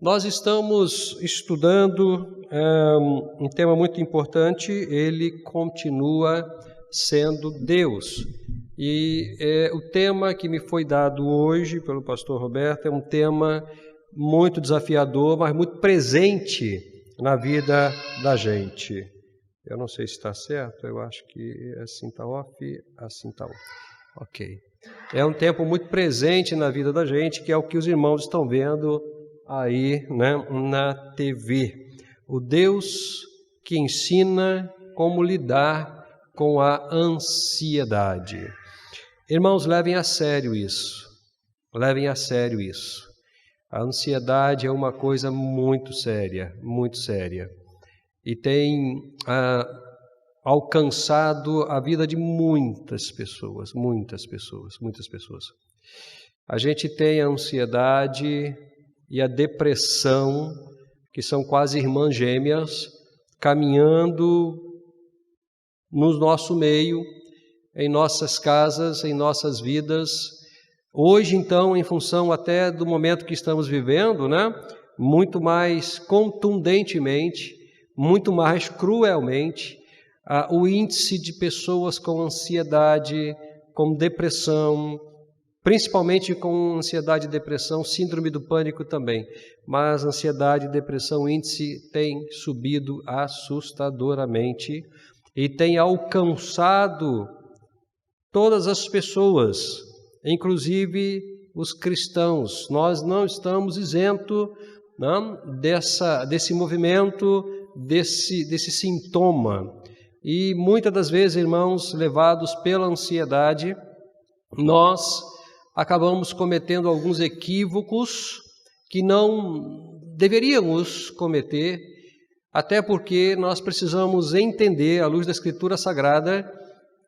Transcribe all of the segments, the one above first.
Nós estamos estudando um tema muito importante, ele continua sendo Deus. E o tema que me foi dado hoje pelo pastor Roberto é um tema muito desafiador, mas muito presente na vida da gente. Eu não sei se está certo, eu acho que assim está off, assim está on. Ok. É um tempo muito presente na vida da gente, que é o que os irmãos estão vendo aí, né, na TV. O Deus que ensina como lidar com a ansiedade. Irmãos, levem a sério isso. Levem a sério isso. A ansiedade é uma coisa muito séria, muito séria. E tem alcançado a vida de muitas pessoas, muitas pessoas, muitas pessoas. A gente tem a ansiedade e a depressão, que são quase irmãs gêmeas, caminhando no nosso meio, em nossas casas, em nossas vidas. Hoje, então, em função até do momento que estamos vivendo, né, muito mais contundentemente, muito mais cruelmente, o índice de pessoas com ansiedade, com depressão, principalmente com ansiedade e depressão, síndrome do pânico também, mas ansiedade e depressão, o índice tem subido assustadoramente e tem alcançado todas as pessoas, inclusive os cristãos. Nós não estamos isentos, não, desse movimento, desse sintoma. E muitas das vezes, irmãos, levados pela ansiedade, nós acabamos cometendo alguns equívocos que não deveríamos cometer, até porque nós precisamos entender, à luz da Escritura Sagrada,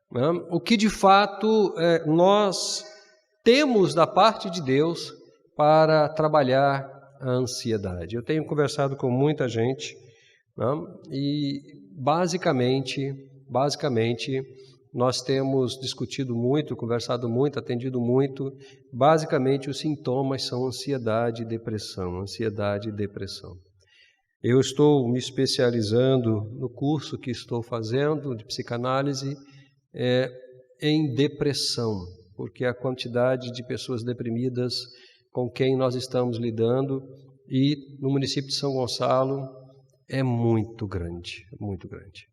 né, o que de fato nós temos da parte de Deus para trabalhar a ansiedade. Eu tenho conversado com muita gente, né, e basicamente, nós temos discutido muito, conversado muito, atendido muito. Basicamente, os sintomas são ansiedade e depressão, ansiedade e depressão. Eu estou me especializando no curso que estou fazendo de psicanálise em depressão, porque a quantidade de pessoas deprimidas com quem nós estamos lidando e no município de São Gonçalo é muito grande, muito grande.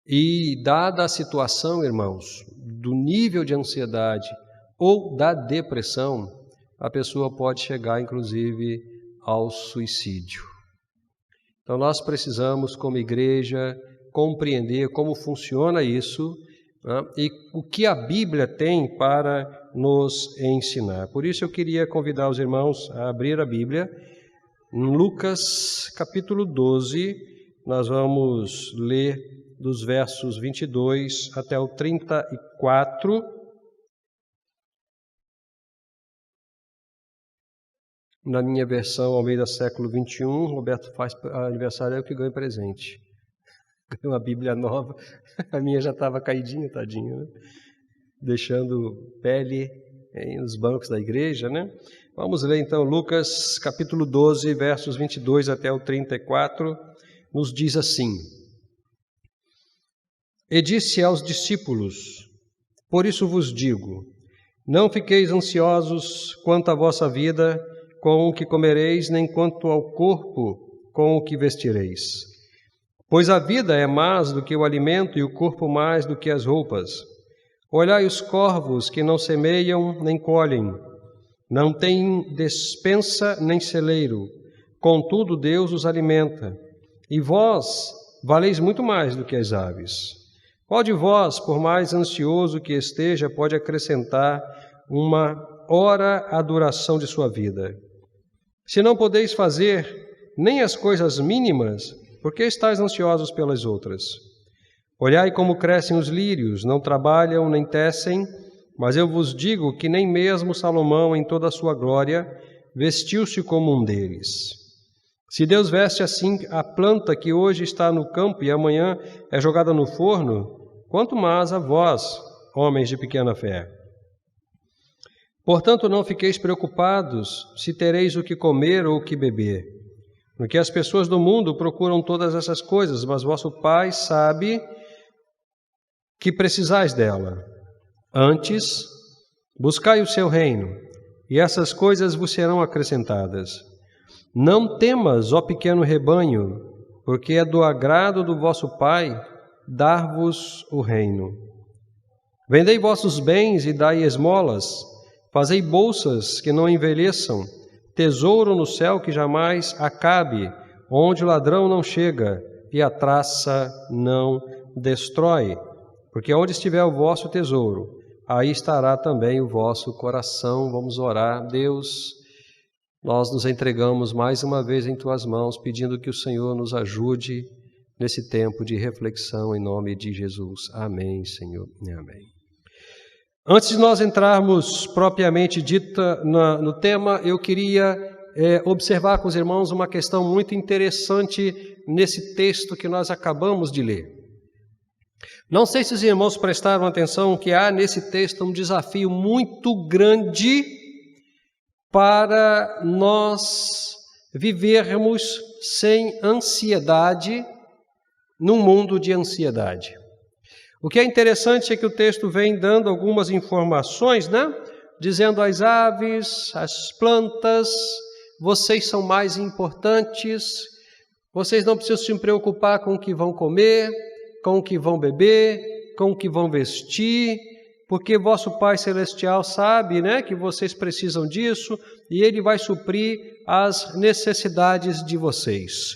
E dada a situação, irmãos, do nível de ansiedade ou da depressão, a pessoa pode chegar, inclusive, ao suicídio. Então, nós precisamos, como igreja, compreender como funciona isso, né, e o que a Bíblia tem para nos ensinar. Por isso, eu queria convidar os irmãos a abrir a Bíblia. Em Lucas, capítulo 12, nós vamos ler dos versos 22 até o 34. Na minha versão, ao meio do século 21, Roberto faz aniversário, é o que ganha presente. Ganhou uma Bíblia nova, a minha já estava caidinha, tadinha, né? Deixando pele nos bancos da igreja, né? Vamos ler então Lucas, capítulo 12, versos 22 até o 34, nos diz assim: E disse aos discípulos: Por isso vos digo, não fiqueis ansiosos quanto à vossa vida, com o que comereis, nem quanto ao corpo, com o que vestireis. Pois a vida é mais do que o alimento, e o corpo mais do que as roupas. Olhai os corvos, que não semeiam nem colhem, não têm despensa nem celeiro, contudo Deus os alimenta. E vós valeis muito mais do que as aves. Qual de vós, por mais ansioso que esteja, pode acrescentar uma hora à duração de sua vida? Se não podeis fazer nem as coisas mínimas, por que estáis ansiosos pelas outras? Olhai como crescem os lírios, não trabalham nem tecem, mas eu vos digo que nem mesmo Salomão, em toda a sua glória, vestiu-se como um deles. Se Deus veste assim a planta que hoje está no campo e amanhã é jogada no forno, quanto mais a vós, homens de pequena fé. Portanto, não fiqueis preocupados se tereis o que comer ou o que beber, porque as pessoas do mundo procuram todas essas coisas, mas vosso Pai sabe que precisais dela. Antes, buscai o seu reino, e essas coisas vos serão acrescentadas. Não temas, ó pequeno rebanho, porque é do agrado do vosso Pai dar-vos o reino. Vendei vossos bens e dai esmolas, fazei bolsas que não envelheçam, tesouro no céu que jamais acabe, onde o ladrão não chega e a traça não destrói. Porque onde estiver o vosso tesouro, aí estará também o vosso coração. Vamos orar. Deus, nós nos entregamos mais uma vez em Tuas mãos, pedindo que o Senhor nos ajude nesse tempo de reflexão, em nome de Jesus. Amém, Senhor. Amém. Antes de nós entrarmos propriamente dita no tema, eu queria observar com os irmãos uma questão muito interessante nesse texto que nós acabamos de ler. Não sei se os irmãos prestaram atenção que há nesse texto um desafio muito grande para nós vivermos sem ansiedade num mundo de ansiedade. O que é interessante é que o texto vem dando algumas informações, né? Dizendo às aves, às plantas, vocês são mais importantes, vocês não precisam se preocupar com o que vão comer, com o que vão beber, com o que vão vestir, porque vosso Pai Celestial sabe, né, que vocês precisam disso e Ele vai suprir as necessidades de vocês.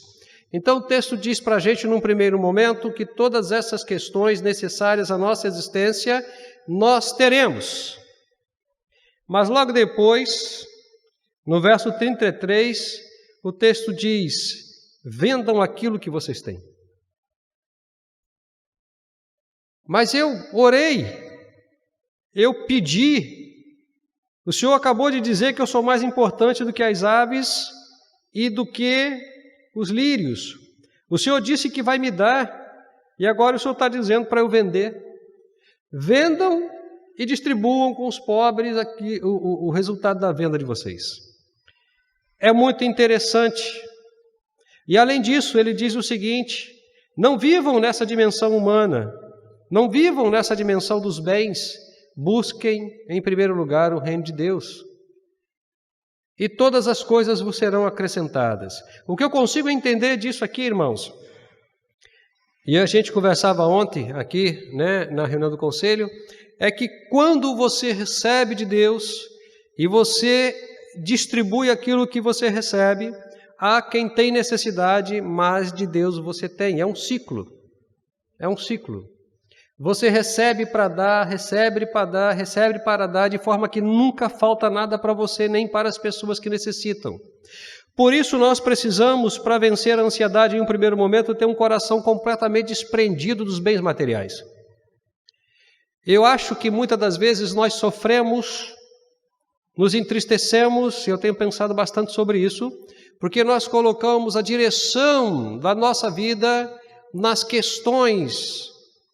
Então o texto diz para a gente num primeiro momento que todas essas questões necessárias à nossa existência nós teremos. Mas logo depois, no verso 33, o texto diz: vendam aquilo que vocês têm. Mas eu orei, eu pedi, o Senhor acabou de dizer que eu sou mais importante do que as aves e do que os lírios. O Senhor disse que vai me dar, e agora o Senhor está dizendo para eu vender. Vendam e distribuam com os pobres aqui o resultado da venda de vocês. É muito interessante. E além disso, ele diz o seguinte: não vivam nessa dimensão humana, não vivam nessa dimensão dos bens, busquem em primeiro lugar o reino de Deus. E todas as coisas vos serão acrescentadas. O que eu consigo entender disso aqui, irmãos, e a gente conversava ontem aqui, né, na reunião do conselho, é que quando você recebe de Deus e você distribui aquilo que você recebe, há quem tem necessidade, mas de Deus você tem. É um ciclo. É um ciclo. Você recebe para dar, recebe para dar, recebe para dar, de forma que nunca falta nada para você, nem para as pessoas que necessitam. Por isso nós precisamos, para vencer a ansiedade em um primeiro momento, ter um coração completamente desprendido dos bens materiais. Eu acho que muitas das vezes nós sofremos, nos entristecemos, e eu tenho pensado bastante sobre isso, porque nós colocamos a direção da nossa vida nas questões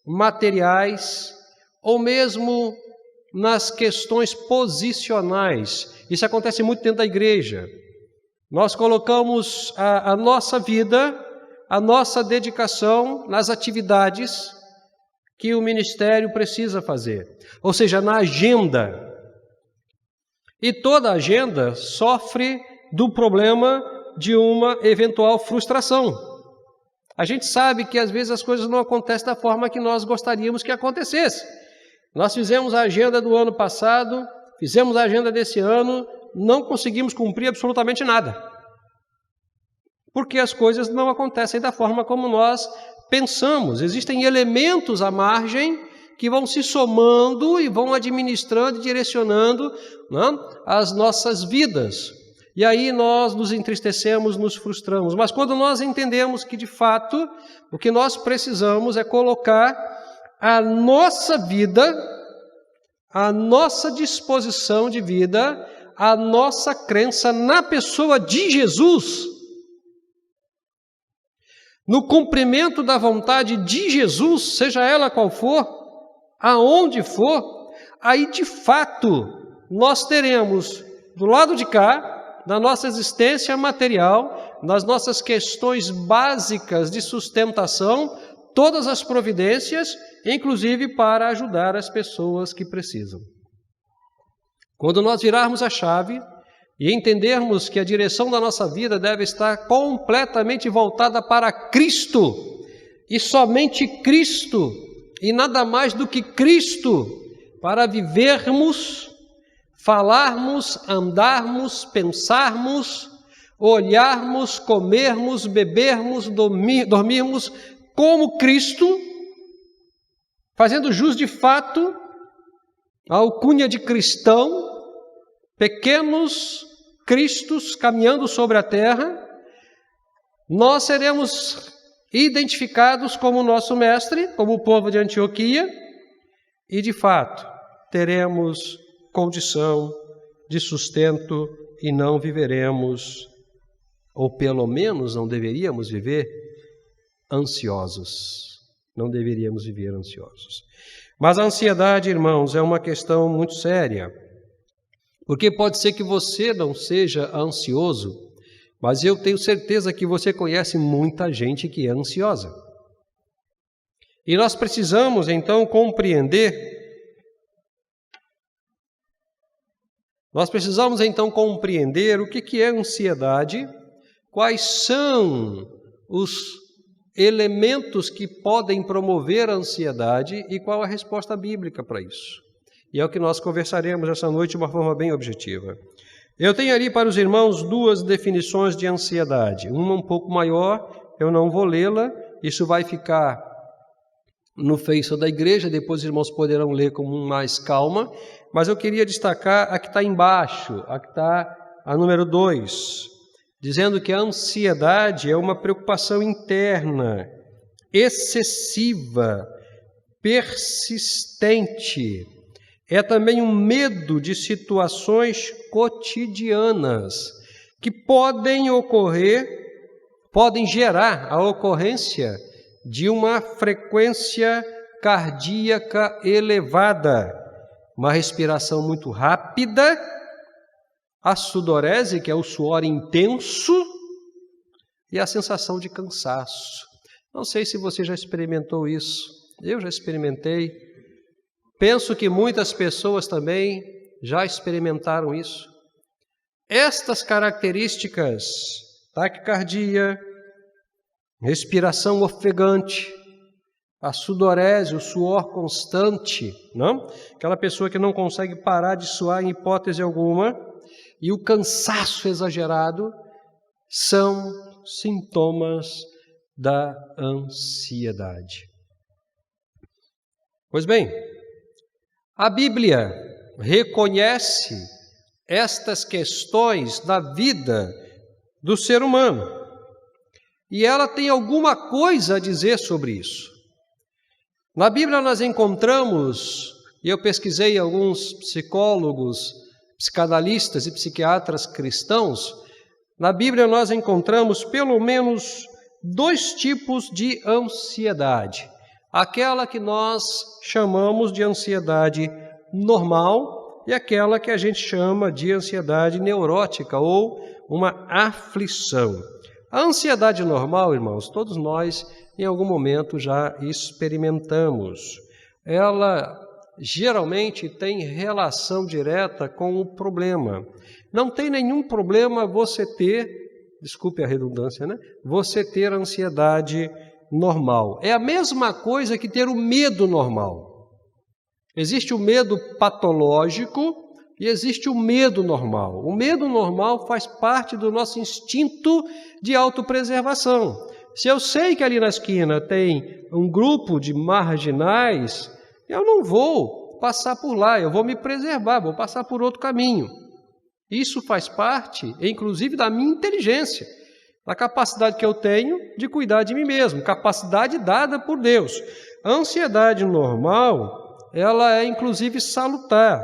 materiais ou mesmo nas questões posicionais. Isso acontece muito dentro da igreja. Nós colocamos a nossa vida, a nossa dedicação nas atividades que o ministério precisa fazer, ou seja, na agenda. E toda agenda sofre do problema de uma eventual frustração. A gente sabe que às vezes as coisas não acontecem da forma que nós gostaríamos que acontecesse. Nós fizemos a agenda do ano passado, fizemos a agenda desse ano, não conseguimos cumprir absolutamente nada. Porque as coisas não acontecem da forma como nós pensamos. Existem elementos à margem que vão se somando e vão administrando e direcionando, né, as nossas vidas. E aí nós nos entristecemos, nos frustramos. Mas quando nós entendemos que, de fato, o que nós precisamos é colocar a nossa vida, a nossa disposição de vida, a nossa crença na pessoa de Jesus, no cumprimento da vontade de Jesus, seja ela qual for, aonde for, aí de fato nós teremos do lado de cá, da nossa existência material, nas nossas questões básicas de sustentação, todas as providências, inclusive para ajudar as pessoas que precisam. Quando nós virarmos a chave e entendermos que a direção da nossa vida deve estar completamente voltada para Cristo, e somente Cristo, e nada mais do que Cristo, para vivermos, falarmos, andarmos, pensarmos, olharmos, comermos, bebermos, dormirmos como Cristo, fazendo jus de fato à alcunha de cristão, pequenos cristos caminhando sobre a terra, nós seremos identificados como nosso mestre, como o povo de Antioquia, e de fato teremos condição de sustento e não viveremos, ou pelo menos não deveríamos viver ansiosos. Não deveríamos viver ansiosos. Mas a ansiedade, irmãos, é uma questão muito séria, porque pode ser que você não seja ansioso, mas eu tenho certeza que você conhece muita gente que é ansiosa. E nós precisamos, então, compreender o que é ansiedade, quais são os elementos que podem promover a ansiedade e qual a resposta bíblica para isso. E é o que nós conversaremos essa noite de uma forma bem objetiva. Eu tenho ali para os irmãos duas definições de ansiedade. Uma um pouco maior, eu não vou lê-la, isso vai ficar no Face da igreja, depois os irmãos poderão ler com mais calma, mas eu queria destacar a que está embaixo, a que está a número 2, dizendo que a ansiedade é uma preocupação interna, excessiva, persistente. É também um medo de situações cotidianas que podem gerar a ocorrência de uma frequência cardíaca elevada, uma respiração muito rápida, a sudorese, que é o suor intenso, e a sensação de cansaço. Não sei se você já experimentou isso. Eu já experimentei. Penso que muitas pessoas também já experimentaram isso. Estas características, taquicardia, respiração ofegante, a sudorese, o suor constante, não? Aquela pessoa que não consegue parar de suar em hipótese alguma, e o cansaço exagerado, são sintomas da ansiedade. Pois bem, a Bíblia reconhece estas questões da vida do ser humano, e ela tem alguma coisa a dizer sobre isso. Na Bíblia nós encontramos, e eu pesquisei alguns psicólogos, psicanalistas e psiquiatras cristãos, na Bíblia nós encontramos pelo menos 2 tipos de ansiedade. Aquela que nós chamamos de ansiedade normal e aquela que a gente chama de ansiedade neurótica ou uma aflição. A ansiedade normal, irmãos, todos nós em algum momento já experimentamos. Ela geralmente tem relação direta com o problema. Não tem nenhum problema você ter, desculpe a redundância, né? Você ter ansiedade normal. É a mesma coisa que ter o medo normal. Existe o medo patológico e existe o medo normal. O medo normal faz parte do nosso instinto de autopreservação. Se eu sei que ali na esquina tem um grupo de marginais, eu não vou passar por lá, eu vou me preservar, vou passar por outro caminho. Isso faz parte, inclusive, da minha inteligência, da capacidade que eu tenho de cuidar de mim mesmo, capacidade dada por Deus. A ansiedade normal, ela é inclusive salutar,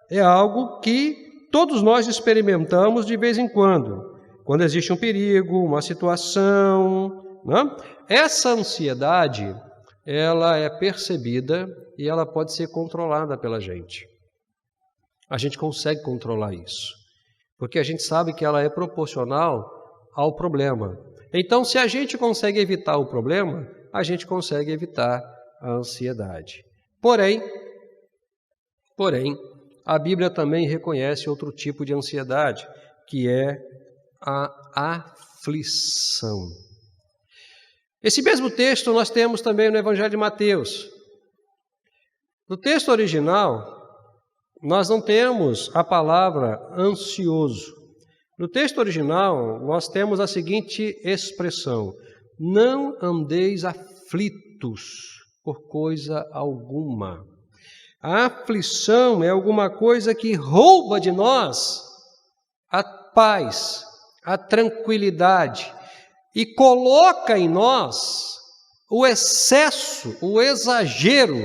é algo que todos nós experimentamos de vez em quando existe um perigo, uma situação, né? Essa ansiedade, ela é percebida e ela pode ser controlada pela gente. A gente consegue controlar isso, porque a gente sabe que ela é proporcional ao problema. Então, se a gente consegue evitar o problema, a gente consegue evitar a ansiedade. Porém, a Bíblia também reconhece outro tipo de ansiedade, que é a aflição. Esse mesmo texto nós temos também no Evangelho de Mateus. No texto original, nós não temos a palavra ansioso. No texto original, nós temos a seguinte expressão: não andeis aflitos por coisa alguma. A aflição é alguma coisa que rouba de nós a paz, a tranquilidade e coloca em nós o excesso, o exagero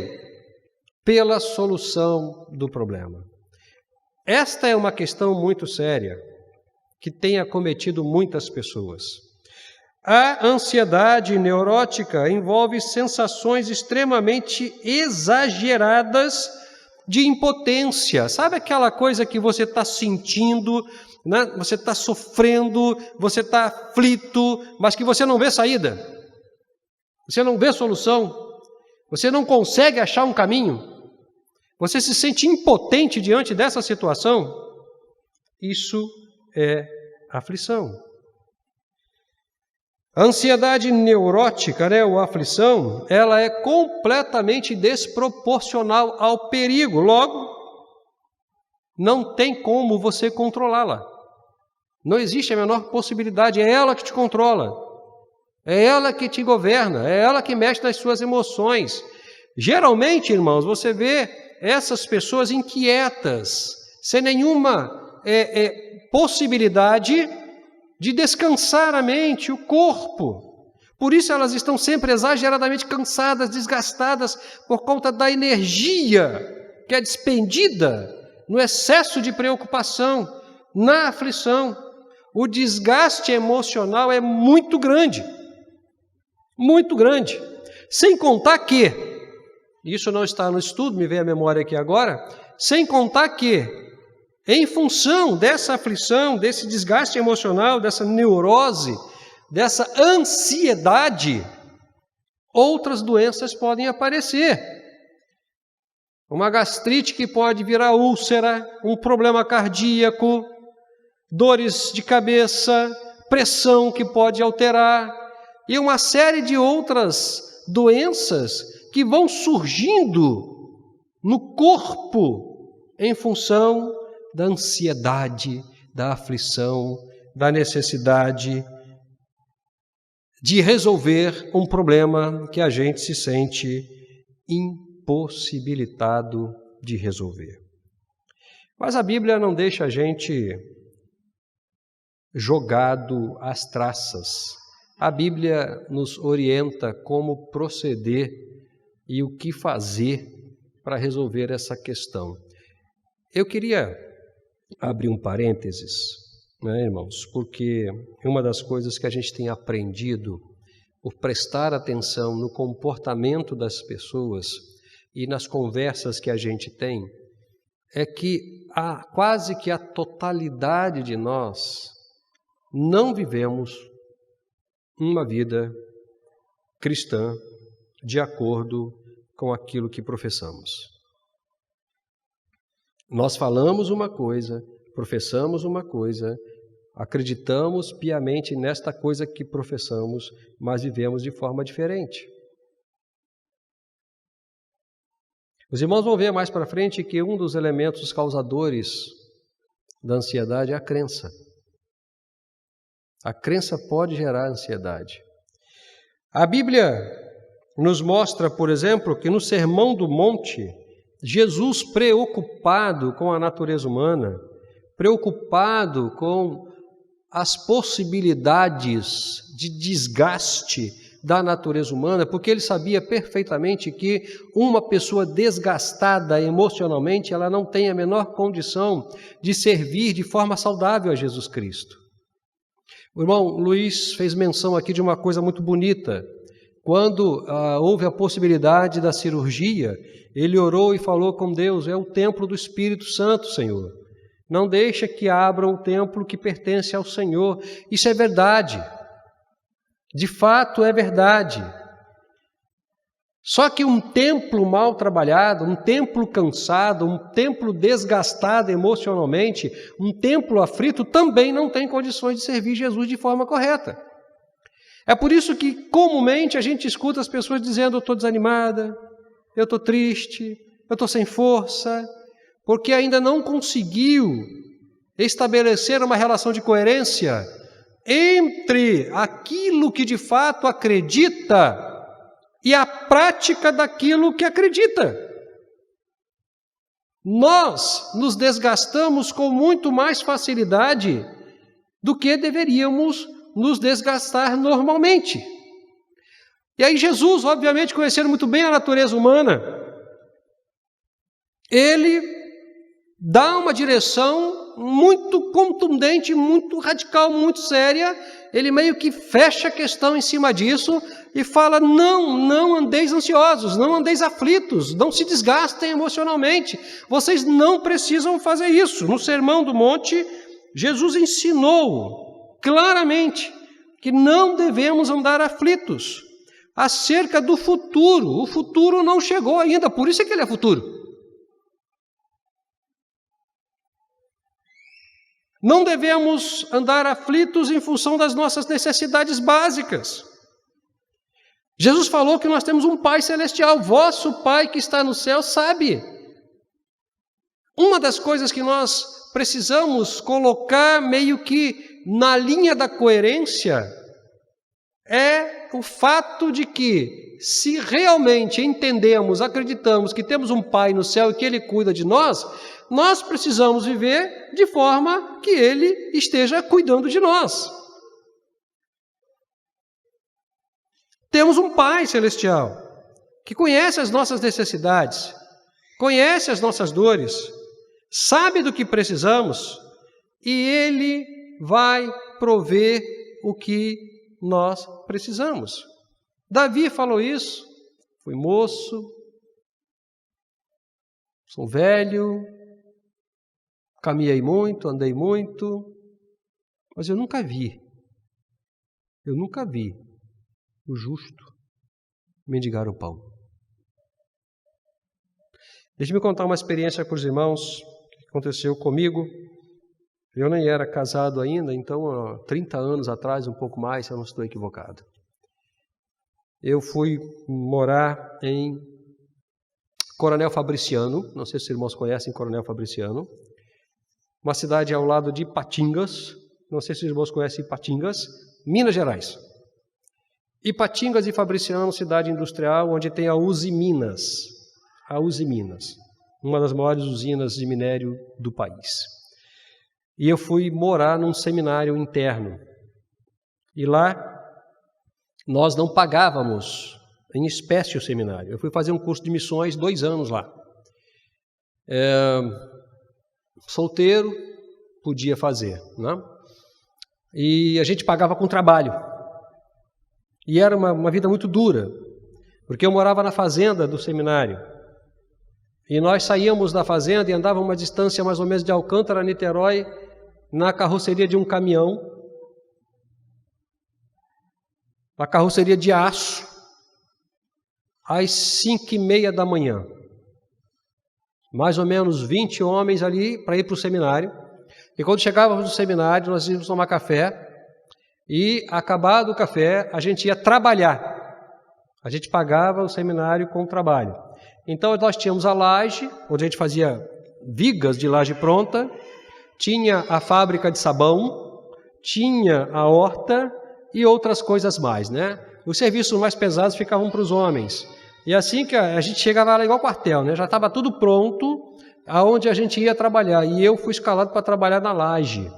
pela solução do problema. Esta é uma questão muito séria que tem acometido muitas pessoas. A ansiedade neurótica envolve sensações extremamente exageradas de impotência. Sabe aquela coisa que você está sentindo, né? Você está sofrendo, você está aflito, mas que você não vê saída, você não vê solução, você não consegue achar um caminho, você se sente impotente diante dessa situação? Isso é aflição. A ansiedade neurótica, ou aflição, ela é completamente desproporcional ao perigo. Logo, não tem como você controlá-la. Não existe a menor possibilidade. É ela que te controla. É ela que te governa. É ela que mexe nas suas emoções. Geralmente, irmãos, você vê essas pessoas inquietas, sem nenhuma possibilidade de descansar a mente, o corpo. Por isso elas estão sempre exageradamente cansadas, desgastadas, por conta da energia que é despendida no excesso de preocupação, na aflição. O desgaste emocional é muito grande. Muito grande. Sem contar que, isso não está no estudo, me veio à memória aqui agora, sem contar que, em função dessa aflição, desse desgaste emocional, dessa neurose, dessa ansiedade, outras doenças podem aparecer. Uma gastrite que pode virar úlcera, um problema cardíaco, dores de cabeça, pressão que pode alterar, e uma série de outras doenças que vão surgindo no corpo em função da ansiedade, da aflição, da necessidade de resolver um problema que a gente se sente impossibilitado de resolver. Mas a Bíblia não deixa a gente jogado às traças. A Bíblia nos orienta como proceder e o que fazer para resolver essa questão. Eu queria abrir um parênteses, irmãos, porque uma das coisas que a gente tem aprendido por prestar atenção no comportamento das pessoas e nas conversas que a gente tem, é que quase que a totalidade de nós não vivemos uma vida cristã de acordo com aquilo que professamos. Nós falamos uma coisa, professamos uma coisa, acreditamos piamente nesta coisa que professamos, mas vivemos de forma diferente. Os irmãos vão ver mais para frente que um dos elementos causadores da ansiedade é a crença. A crença pode gerar ansiedade. A Bíblia nos mostra, por exemplo, que no Sermão do Monte, Jesus, preocupado com a natureza humana, preocupado com as possibilidades de desgaste da natureza humana, porque ele sabia perfeitamente que uma pessoa desgastada emocionalmente, ela não tem a menor condição de servir de forma saudável a Jesus Cristo. O irmão Luiz fez menção aqui de uma coisa muito bonita, Quando houve a possibilidade da cirurgia, ele orou e falou com Deus: é o templo do Espírito Santo, Senhor. Não deixa que abram o templo que pertence ao Senhor. Isso é verdade. De fato é verdade. Só que um templo mal trabalhado, um templo cansado, um templo desgastado emocionalmente, um templo aflito também não tem condições de servir Jesus de forma correta. É por isso que comumente a gente escuta as pessoas dizendo: eu estou desanimada, eu estou triste, eu estou sem força, porque ainda não conseguiu estabelecer uma relação de coerência entre aquilo que de fato acredita e a prática daquilo que acredita. Nós nos desgastamos com muito mais facilidade do que deveríamos nos desgastar normalmente. E aí Jesus, obviamente, conhecendo muito bem a natureza humana, ele dá uma direção muito contundente, muito radical, muito séria. Ele meio que fecha a questão em cima disso e fala: não andeis ansiosos, não andeis aflitos, não se desgastem emocionalmente, vocês não precisam fazer isso. No Sermão do Monte, Jesus ensinou claramente que não devemos andar aflitos acerca do futuro. O futuro não chegou ainda, por isso é que ele é futuro. Não devemos andar aflitos em função das nossas necessidades básicas. Jesus falou que nós temos um Pai celestial, vosso Pai que está no céu sabe. Uma das coisas que nós precisamos colocar meio que na linha da coerência é o fato de que, se realmente entendemos, acreditamos que temos um Pai no céu e que Ele cuida de nós, nós precisamos viver de forma que Ele esteja cuidando de nós. Temos um Pai celestial que conhece as nossas necessidades, conhece as nossas dores, sabe do que precisamos e Ele vai prover o que nós precisamos. Davi falou isso: fui moço, sou velho, caminhei muito, andei muito, mas eu nunca vi o justo mendigar o pão. Deixe-me contar uma experiência para os irmãos que aconteceu comigo. Eu nem era casado ainda, então há 30 anos atrás, um pouco mais, se eu não estou equivocado. Eu fui morar em Coronel Fabriciano, não sei se os irmãos conhecem Coronel Fabriciano, uma cidade ao lado de Ipatingas, não sei se os irmãos conhecem Ipatingas, Minas Gerais. Ipatingas e Fabriciano, cidade industrial onde tem a Usiminas, uma das maiores usinas de minério do país. E eu fui morar num seminário interno. E lá nós não pagávamos em espécie o seminário. Eu fui fazer um curso de missões 2 anos lá. Solteiro, podia fazer, né? E a gente pagava com trabalho. E era uma vida muito dura, porque eu morava na fazenda do seminário. E nós saíamos da fazenda e andávamos uma distância mais ou menos de Alcântara a Niterói, na carroceria de um caminhão, uma carroceria de aço, às 5h30 da manhã. Mais ou menos 20 homens ali para ir para o seminário. E quando chegávamos no seminário, nós íamos tomar café. E, acabado o café, a gente ia trabalhar. A gente pagava o seminário com o trabalho. Então, nós tínhamos a laje, onde a gente fazia vigas de laje pronta, tinha a fábrica de sabão, tinha a horta e outras coisas mais, né? Os serviços mais pesados ficavam para os homens. E assim que a gente chegava lá igual quartel, né? Já estava tudo pronto, aonde a gente ia trabalhar. E eu fui escalado para trabalhar na laje.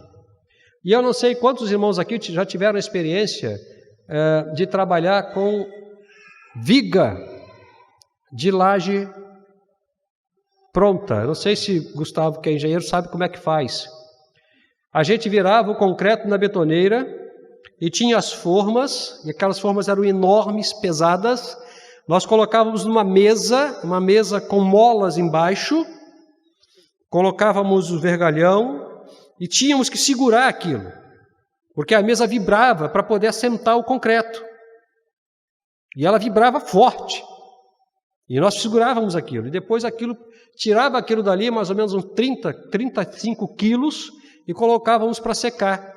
E eu não sei quantos irmãos aqui já tiveram a experiência de trabalhar com viga de laje pronta. Eu não sei se Gustavo, que é engenheiro, sabe como é que faz. A gente virava o concreto na betoneira e tinha as formas, e aquelas formas eram enormes, pesadas. Nós colocávamos numa mesa, uma mesa com molas embaixo, colocávamos o vergalhão e tínhamos que segurar aquilo, porque a mesa vibrava para poder assentar o concreto. E ela vibrava forte. E nós segurávamos aquilo. E depois tirava aquilo dali, mais ou menos uns 35 quilos, e colocávamos para secar.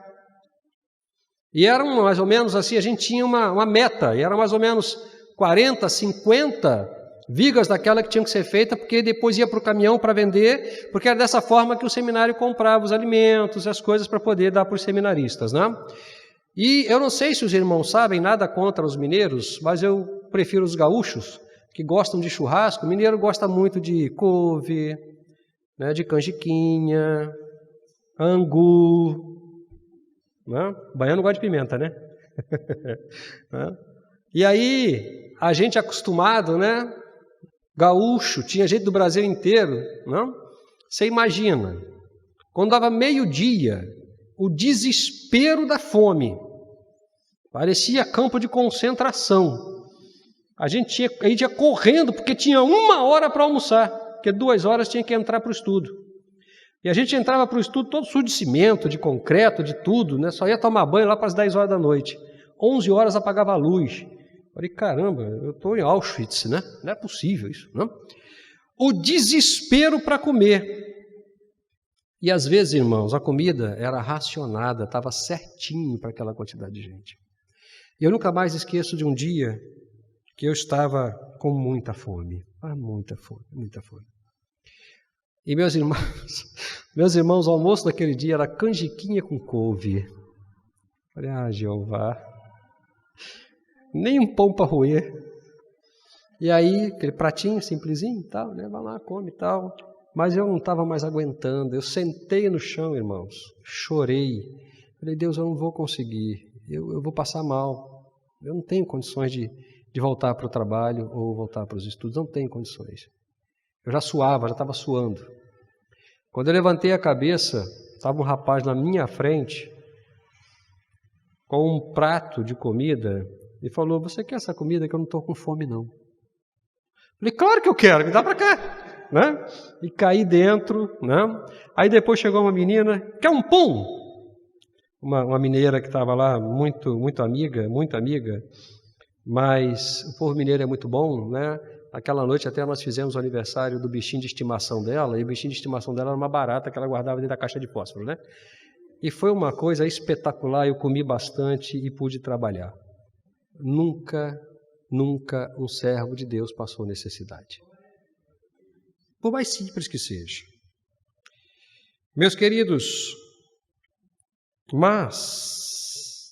E eram mais ou menos assim, a gente tinha uma meta, e era mais ou menos 40, 50 vigas daquela que tinham que ser feita, porque depois ia para o caminhão para vender, porque era dessa forma que o seminário comprava os alimentos, as coisas para poder dar para os seminaristas, né? E eu não sei se os irmãos sabem, nada contra os mineiros, mas eu prefiro os gaúchos, que gostam de churrasco. O mineiro gosta muito de couve, né, de canjiquinha, angu, né? O baiano gosta de pimenta, né? E aí, a gente acostumado, né? Gaúcho, tinha gente do Brasil inteiro, não? Você imagina, quando dava meio-dia, o desespero da fome, parecia campo de concentração. A gente ia correndo, porque tinha 1 hora para almoçar, porque 2 horas tinha que entrar para o estudo. E a gente entrava para o estudo todo sujo de cimento, de concreto, de tudo, né? Só ia tomar banho lá para as 10 horas da noite. 11 horas apagava a luz. Falei, caramba, eu estou em Auschwitz, né? Não é possível isso, não? O desespero para comer. E às vezes, irmãos, a comida era racionada, estava certinho para aquela quantidade de gente. E eu nunca mais esqueço de um dia que eu estava com muita fome. Muita fome, muita fome. E meus irmãos, o almoço daquele dia era canjiquinha com couve. Falei, Jeová, nem um pão para roer. E aí, aquele pratinho simplesinho e tal, né? Vai lá, come e tal. Mas eu não estava mais aguentando. Eu sentei no chão, irmãos, chorei. Falei, Deus, eu não vou conseguir. Eu vou passar mal. Eu não tenho condições de voltar para o trabalho ou voltar para os estudos. Não tenho condições. Eu já suava, já estava suando. Quando eu levantei a cabeça, estava um rapaz na minha frente com um prato de comida e falou, você quer essa comida que eu não estou com fome não? Falei, claro que eu quero, me dá para cá, né? E caí dentro, né? Aí depois chegou uma menina, quer um pão? Uma mineira que estava lá, muito amiga, mas o povo mineiro é muito bom, né? Aquela noite até nós fizemos o aniversário do bichinho de estimação dela, e o bichinho de estimação dela era uma barata que ela guardava dentro da caixa de fósforo, né? E foi uma coisa espetacular, eu comi bastante e pude trabalhar. Nunca um servo de Deus passou necessidade. Por mais simples que seja. Meus queridos, mas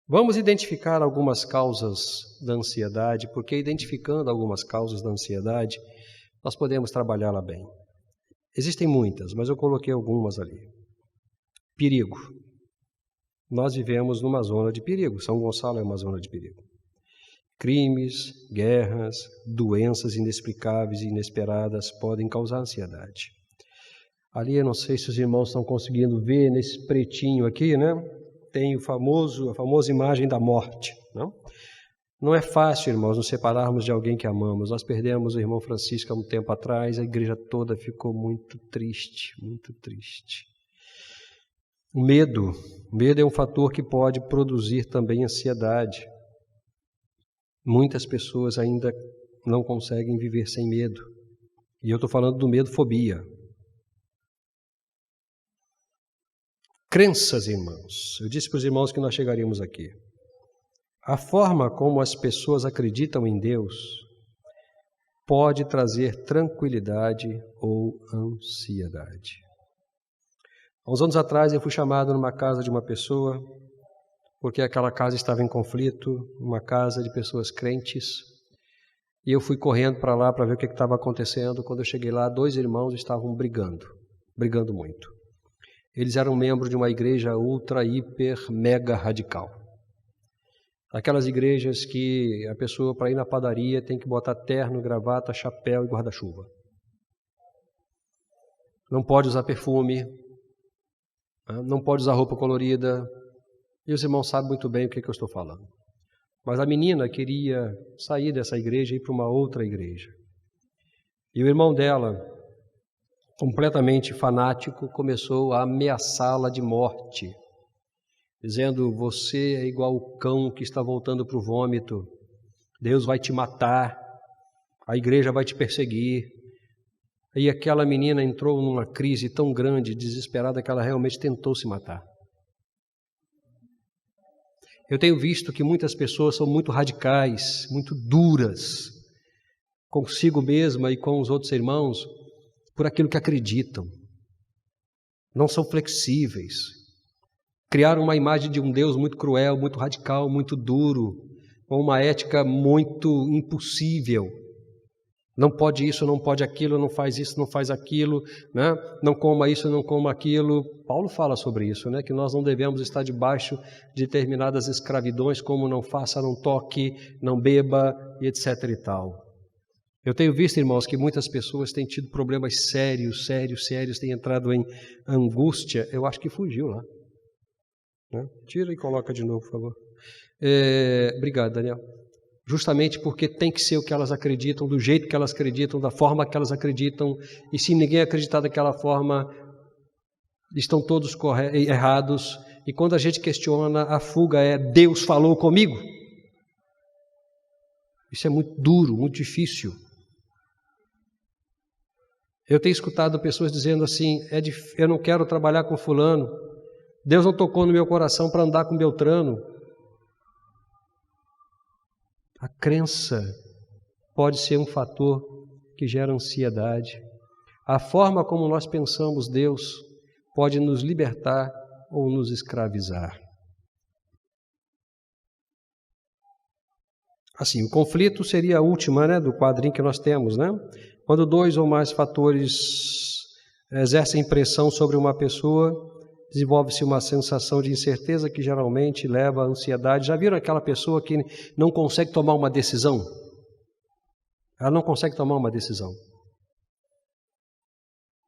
vamos identificar algumas causas da ansiedade, porque identificando algumas causas da ansiedade, nós podemos trabalhá-la bem. Existem muitas, mas eu coloquei algumas ali. Perigo. Nós vivemos numa zona de perigo. São Gonçalo é uma zona de perigo. Crimes, guerras, doenças inexplicáveis e inesperadas podem causar ansiedade. Ali, eu não sei se os irmãos estão conseguindo ver nesse pretinho aqui, né? Tem a famosa imagem da morte, não? Não é fácil, irmãos, nos separarmos de alguém que amamos. Nós perdemos o irmão Francisco há um tempo atrás, a igreja toda ficou muito triste, muito triste. O medo é um fator que pode produzir também ansiedade. Muitas pessoas ainda não conseguem viver sem medo. E eu estou falando do medo-fobia. Crenças, irmãos. Eu disse para os irmãos que nós chegaríamos aqui. A forma como as pessoas acreditam em Deus pode trazer tranquilidade ou ansiedade. Há uns anos atrás eu fui chamado numa casa de uma pessoa, porque aquela casa estava em conflito, uma casa de pessoas crentes, e eu fui correndo para lá para ver o que estava acontecendo. Quando eu cheguei lá, 2 irmãos estavam brigando muito. Eles eram membros de uma igreja ultra, hiper, mega radical. Aquelas igrejas que a pessoa, para ir na padaria, tem que botar terno, gravata, chapéu e guarda-chuva. Não pode usar perfume, não pode usar roupa colorida, E os irmãos sabem muito bem o que eu estou falando. Mas a menina queria sair dessa igreja e ir para uma outra igreja. E o irmão dela, completamente fanático, começou a ameaçá-la de morte, dizendo: você é igual o cão que está voltando para o vômito, Deus vai te matar, a igreja vai te perseguir. E aquela menina entrou numa crise tão grande, desesperada, que ela realmente tentou se matar. Eu tenho visto que muitas pessoas são muito radicais, muito duras consigo mesma e com os outros irmãos por aquilo que acreditam. Não são flexíveis. Criaram uma imagem de um Deus muito cruel, muito radical, muito duro, com uma ética muito impossível. Não pode isso, não pode aquilo, não faz isso, não faz aquilo, né? Não coma isso, não coma aquilo. Paulo fala sobre isso, né? Que nós não devemos estar debaixo de determinadas escravidões, como não faça, não toque, não beba, e etc. e tal. Eu tenho visto, irmãos, que muitas pessoas têm tido problemas sérios, têm entrado em angústia. Eu acho que fugiu lá. Né? Tira e coloca de novo, por favor. Obrigado, Daniel. Justamente porque tem que ser o que elas acreditam, do jeito que elas acreditam, da forma que elas acreditam, e se ninguém acreditar daquela forma, estão todos errados, e quando a gente questiona, a fuga é: Deus falou comigo. Isso é muito duro, muito difícil. Eu tenho escutado pessoas dizendo assim: eu não quero trabalhar com fulano, Deus não tocou no meu coração para andar com Beltrano. A crença pode ser um fator que gera ansiedade. A forma como nós pensamos Deus pode nos libertar ou nos escravizar. Assim, o conflito seria a última, né, do quadrinho que nós temos, né? Quando dois ou mais fatores exercem pressão sobre uma pessoa, desenvolve-se uma sensação de incerteza que geralmente leva à ansiedade. Já viram aquela pessoa que não consegue tomar uma decisão? Ela não consegue tomar uma decisão.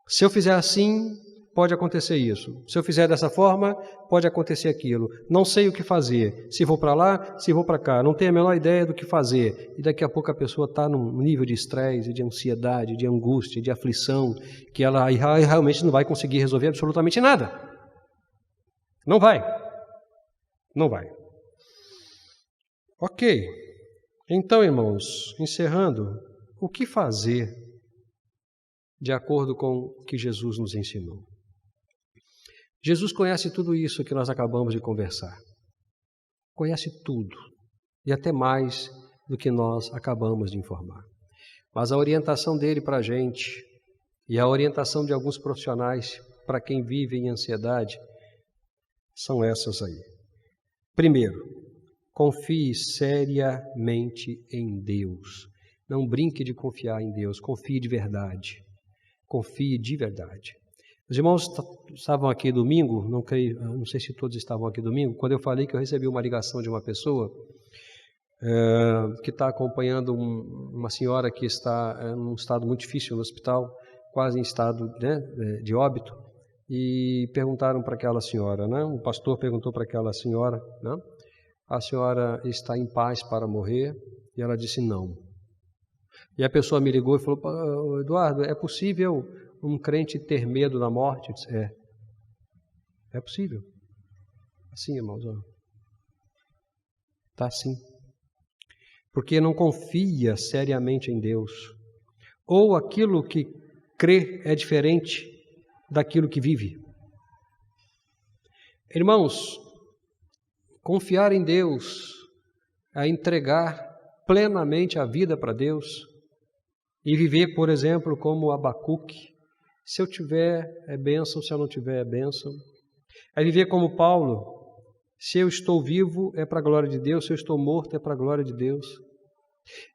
Se eu fizer assim, pode acontecer isso. Se eu fizer dessa forma, pode acontecer aquilo. Não sei o que fazer. Se vou para lá, se vou para cá. Não tenho a menor ideia do que fazer. E daqui a pouco a pessoa está num nível de estresse, de ansiedade, de angústia, de aflição, que ela realmente não vai conseguir resolver absolutamente nada. Não vai. Não vai. Ok. Então, irmãos, encerrando, o que fazer de acordo com o que Jesus nos ensinou? Jesus conhece tudo isso que nós acabamos de conversar. Conhece tudo. E até mais do que nós acabamos de informar. Mas a orientação dele para a gente e a orientação de alguns profissionais para quem vive em ansiedade são essas aí. Primeiro, confie seriamente em Deus. Não brinque de confiar em Deus, confie de verdade. Confie de verdade. Os irmãos estavam aqui domingo, não sei se todos estavam aqui domingo, quando eu falei que eu recebi uma ligação de uma pessoa que está acompanhando uma senhora que está num estado muito difícil no hospital, quase em estado, né, de óbito. E perguntaram para aquela senhora, né? O pastor perguntou para aquela senhora, né? A senhora está em paz para morrer? E ela disse não. E a pessoa me ligou e falou: Eduardo, é possível um crente ter medo da morte? Eu disse: é possível. Assim, irmãos, está assim. Porque não confia seriamente em Deus. Ou aquilo que crê é diferente daquilo que vive. Irmãos, confiar em Deus é entregar plenamente a vida para Deus e viver, por exemplo, como Abacuque. Se eu tiver, é bênção; se eu não tiver, é bênção. É viver como Paulo. Se eu estou vivo, é para a glória de Deus; se eu estou morto, é para a glória de Deus.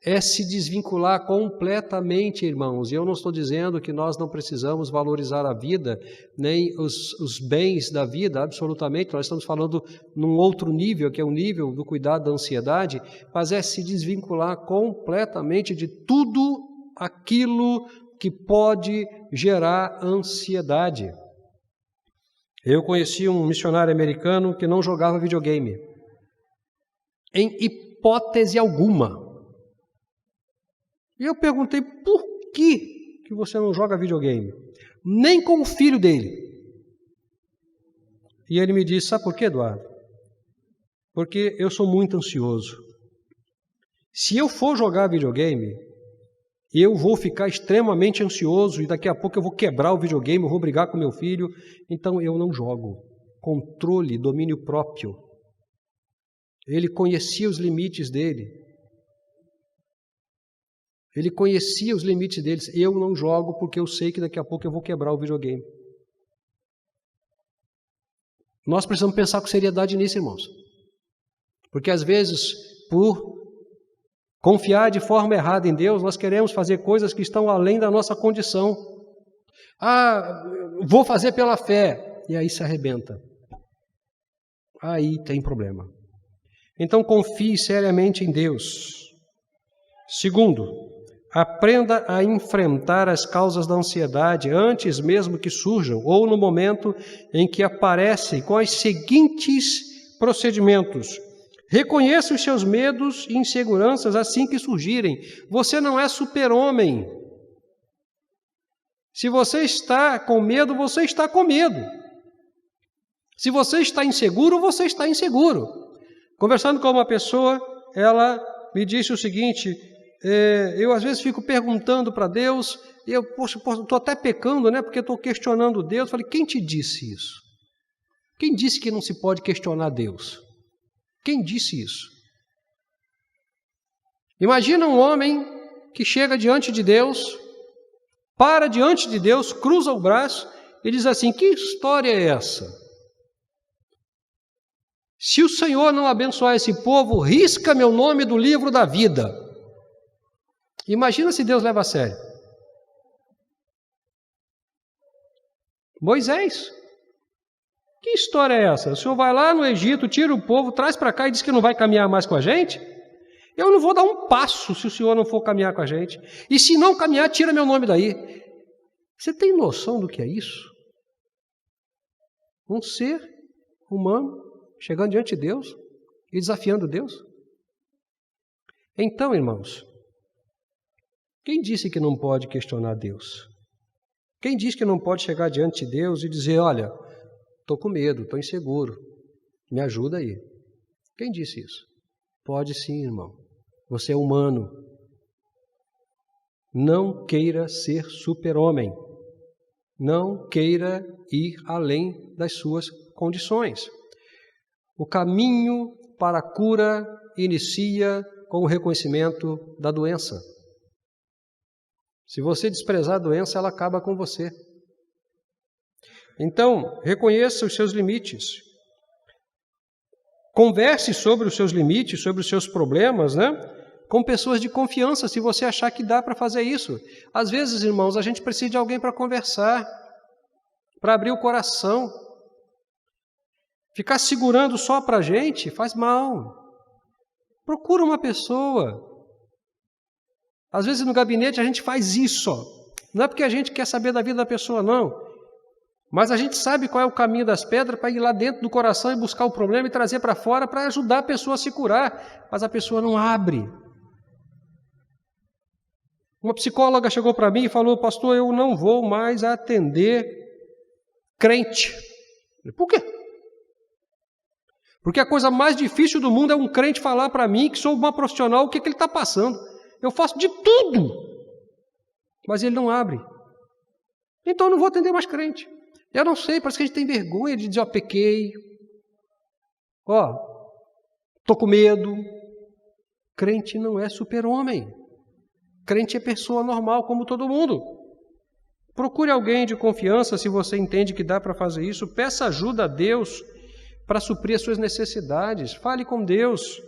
É se desvincular completamente, irmãos. E eu não estou dizendo que nós não precisamos valorizar a vida, nem os bens da vida, absolutamente. Nós estamos falando num outro nível, que é o nível do cuidado da ansiedade, mas é se desvincular completamente de tudo aquilo que pode gerar ansiedade. Eu conheci um missionário americano que não jogava videogame, em hipótese alguma. E eu perguntei, por que você não joga videogame? Nem com o filho dele. E ele me disse, sabe por quê, Eduardo? Porque eu sou muito ansioso. Se eu for jogar videogame, eu vou ficar extremamente ansioso e daqui a pouco eu vou quebrar o videogame, eu vou brigar com meu filho, então eu não jogo. Controle, domínio próprio. Ele conhecia os limites dele. Ele conhecia os limites deles. Eu não jogo porque eu sei que daqui a pouco eu vou quebrar o videogame. Nós precisamos pensar com seriedade nisso, irmãos. Porque às vezes, por confiar de forma errada em Deus, nós queremos fazer coisas que estão além da nossa condição. Vou fazer pela fé. E aí se arrebenta. Aí tem problema. Então confie seriamente em Deus. Segundo, aprenda a enfrentar as causas da ansiedade antes mesmo que surjam ou no momento em que aparecem com os seguintes procedimentos. Reconheça os seus medos e inseguranças assim que surgirem. Você não é super-homem. Se você está com medo, você está com medo. Se você está inseguro, você está inseguro. Conversando com uma pessoa, ela me disse o seguinte, eu às vezes fico perguntando para Deus, e eu estou até pecando, né? Porque estou questionando Deus. Eu falei, quem te disse isso? Quem disse que não se pode questionar Deus? Quem disse isso? Imagina um homem que chega diante de Deus, para diante de Deus, cruza o braço e diz assim, que história é essa? Se o Senhor não abençoar esse povo, risca meu nome do livro da vida. Imagina se Deus leva a sério. Moisés, que história é essa? O Senhor vai lá no Egito, tira o povo, traz para cá e diz que não vai caminhar mais com a gente? Eu não vou dar um passo se o Senhor não for caminhar com a gente. E se não caminhar, tira meu nome daí. Você tem noção do que é isso? Um ser humano chegando diante de Deus e desafiando Deus? Então, irmãos, quem disse que não pode questionar Deus? Quem disse que não pode chegar diante de Deus e dizer, olha, estou com medo, estou inseguro, me ajuda aí. Quem disse isso? Pode sim, irmão. Você é humano. Não queira ser super-homem. Não queira ir além das suas condições. O caminho para a cura inicia com o reconhecimento da doença. Se você desprezar a doença, ela acaba com você. Então, reconheça os seus limites. Converse sobre os seus limites, sobre os seus problemas, né? Com pessoas de confiança, se você achar que dá para fazer isso. Às vezes, irmãos, a gente precisa de alguém para conversar, para abrir o coração. Ficar segurando só para a gente faz mal. Procura uma pessoa. Às vezes no gabinete a gente faz isso. Não é porque a gente quer saber da vida da pessoa, não. Mas a gente sabe qual é o caminho das pedras para ir lá dentro do coração e buscar o problema e trazer para fora para ajudar a pessoa a se curar. Mas a pessoa não abre. Uma psicóloga chegou para mim e falou, pastor, eu não vou mais atender crente. Por quê? Porque a coisa mais difícil do mundo é um crente falar para mim, que sou uma profissional, o que ele está passando. Eu faço de tudo, mas ele não abre. Então eu não vou atender mais crente. Eu não sei, parece que a gente tem vergonha de dizer, pequei, estou com medo. Crente não é super-homem. Crente é pessoa normal, como todo mundo. Procure alguém de confiança, se você entende que dá para fazer isso. Peça ajuda a Deus para suprir as suas necessidades. Fale com Deus.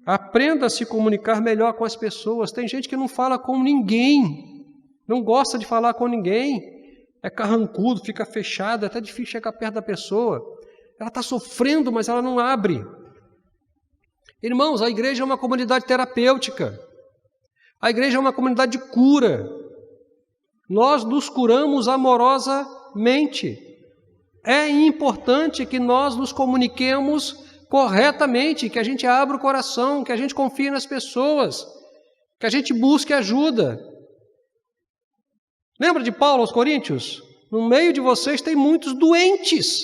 Aprenda a se comunicar melhor com as pessoas. Tem gente que não fala com ninguém. Não gosta de falar com ninguém. É carrancudo, fica fechado, é até difícil chegar perto da pessoa. Ela está sofrendo, mas ela não abre. Irmãos, a igreja é uma comunidade terapêutica. A igreja é uma comunidade de cura. Nós nos curamos amorosamente. É importante que nós nos comuniquemos corretamente, que a gente abra o coração, que a gente confie nas pessoas, que a gente busque ajuda. Lembra de Paulo aos Coríntios? No meio de vocês tem muitos doentes.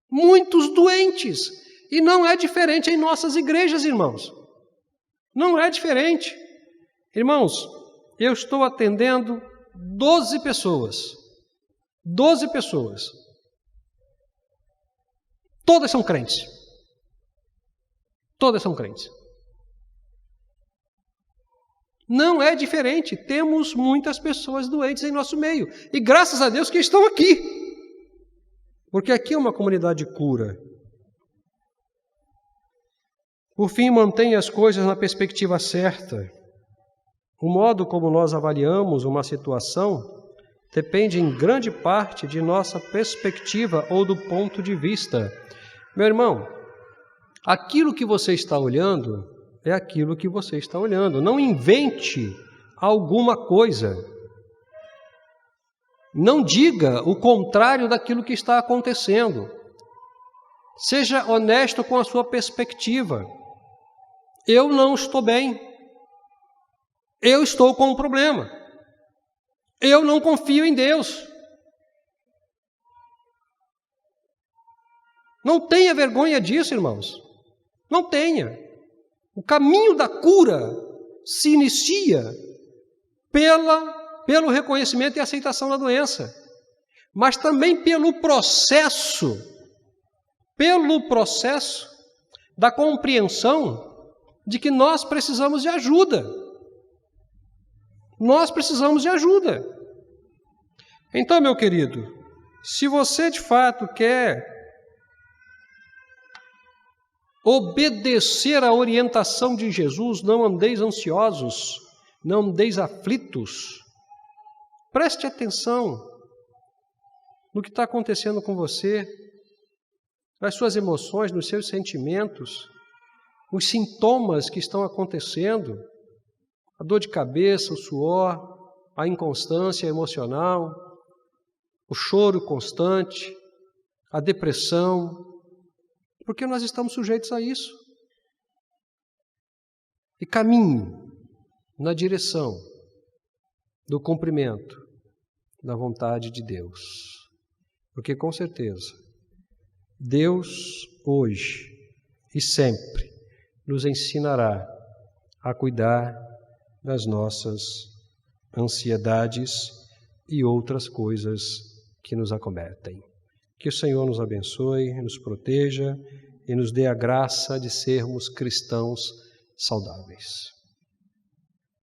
Muitos doentes. E não é diferente em nossas igrejas, irmãos. Não é diferente. Irmãos, eu estou atendendo 12 pessoas. 12 pessoas. Todas são crentes. Todas são crentes. Não é diferente. Temos muitas pessoas doentes em nosso meio. E graças a Deus que estão aqui. Porque aqui é uma comunidade de cura. Por fim, mantenha as coisas na perspectiva certa. O modo como nós avaliamos uma situação depende em grande parte de nossa perspectiva ou do ponto de vista. Meu irmão, aquilo que você está olhando é aquilo que você está olhando. Não invente alguma coisa. Não diga o contrário daquilo que está acontecendo. Seja honesto com a sua perspectiva. Eu não estou bem. Eu estou com um problema. Eu não confio em Deus. Não tenha vergonha disso, irmãos. Não tenha. O caminho da cura se inicia pelo reconhecimento e aceitação da doença, mas também pelo processo da compreensão de que nós precisamos de ajuda. Nós precisamos de ajuda. Então, meu querido, se você de fato quer obedecer à orientação de Jesus, não andeis ansiosos, não andeis aflitos, preste atenção no que está acontecendo com você, nas suas emoções, nos seus sentimentos, os sintomas que estão acontecendo, a dor de cabeça, o suor, a inconstância emocional, o choro constante, a depressão, porque nós estamos sujeitos a isso. E caminhe na direção do cumprimento da vontade de Deus. Porque com certeza, Deus hoje e sempre nos ensinará a cuidar das nossas ansiedades e outras coisas que nos acometem. Que o Senhor nos abençoe, nos proteja e nos dê a graça de sermos cristãos saudáveis.